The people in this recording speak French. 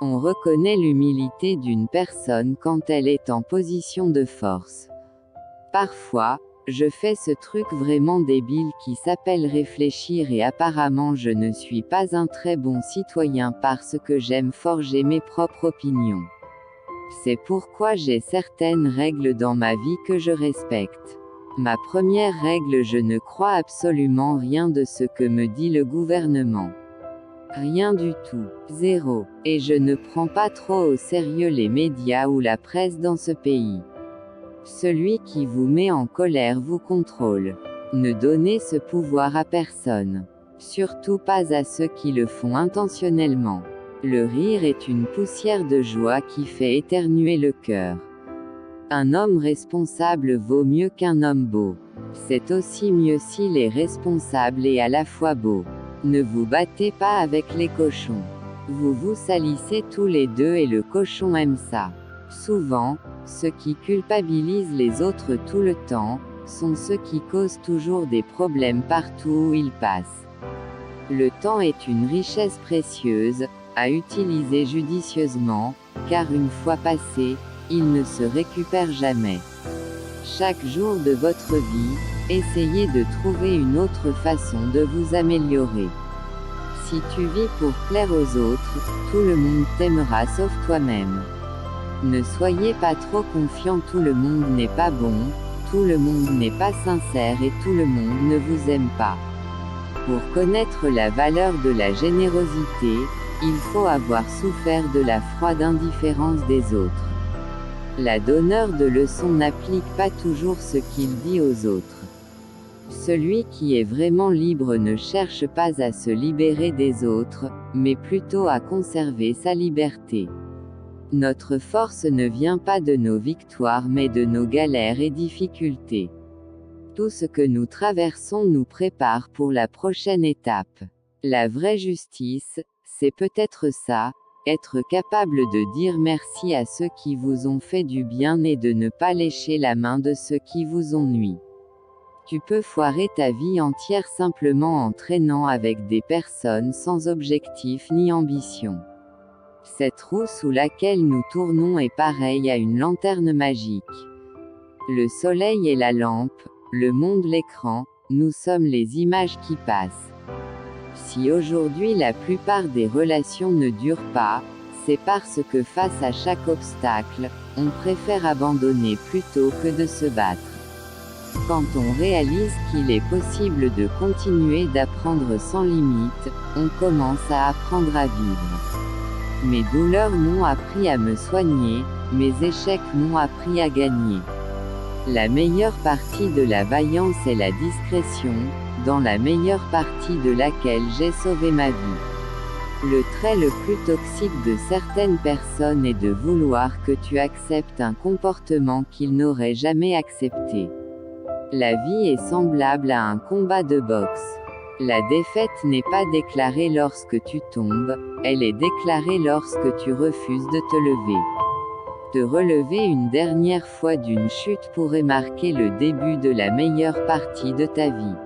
On reconnaît l'humilité d'une personne quand elle est en position de force. Parfois, je fais ce truc vraiment débile qui s'appelle réfléchir et apparemment je ne suis pas un très bon citoyen parce que j'aime forger mes propres opinions. C'est pourquoi j'ai certaines règles dans ma vie que je respecte. Ma première règle: je ne crois absolument rien de ce que me dit le gouvernement. Rien du tout. Zéro. Et je ne prends pas trop au sérieux les médias ou la presse dans ce pays. Celui qui vous met en colère vous contrôle. Ne donnez ce pouvoir à personne. Surtout pas à ceux qui le font intentionnellement. Le rire est une poussière de joie qui fait éternuer le cœur. Un homme responsable vaut mieux qu'un homme beau. C'est aussi mieux s'il est responsable et à la fois beau. Ne vous battez pas avec les cochons. Vous vous salissez tous les deux et le cochon aime ça. Souvent, ceux qui culpabilisent les autres tout le temps, sont ceux qui causent toujours des problèmes partout où ils passent. Le temps est une richesse précieuse, à utiliser judicieusement, car une fois passé, il ne se récupère jamais. Chaque jour de votre vie, essayez de trouver une autre façon de vous améliorer. Si tu vis pour plaire aux autres, tout le monde t'aimera sauf toi-même. Ne soyez pas trop confiant, tout le monde n'est pas bon, tout le monde n'est pas sincère et tout le monde ne vous aime pas. Pour connaître la valeur de la générosité, il faut avoir souffert de la froide indifférence des autres. La donneur de leçons n'applique pas toujours ce qu'il dit aux autres. Celui qui est vraiment libre ne cherche pas à se libérer des autres, mais plutôt à conserver sa liberté. Notre force ne vient pas de nos victoires mais de nos galères et difficultés. Tout ce que nous traversons nous prépare pour la prochaine étape. La vraie justice, c'est peut-être ça, être capable de dire merci à ceux qui vous ont fait du bien et de ne pas lécher la main de ceux qui vous ont nui. Tu peux foirer ta vie entière simplement en traînant avec des personnes sans objectif ni ambition. Cette roue sous laquelle nous tournons est pareille à une lanterne magique. Le soleil est la lampe, le monde l'écran, nous sommes les images qui passent. Si aujourd'hui la plupart des relations ne durent pas, c'est parce que face à chaque obstacle, on préfère abandonner plutôt que de se battre. Quand on réalise qu'il est possible de continuer d'apprendre sans limite, on commence à apprendre à vivre. Mes douleurs m'ont appris à me soigner, mes échecs m'ont appris à gagner. La meilleure partie de la vaillance est la discrétion, dans la meilleure partie de laquelle j'ai sauvé ma vie. Le trait le plus toxique de certaines personnes est de vouloir que tu acceptes un comportement qu'ils n'auraient jamais accepté. La vie est semblable à un combat de boxe. La défaite n'est pas déclarée lorsque tu tombes, elle est déclarée lorsque tu refuses de te lever. Te relever une dernière fois d'une chute pourrait marquer le début de la meilleure partie de ta vie.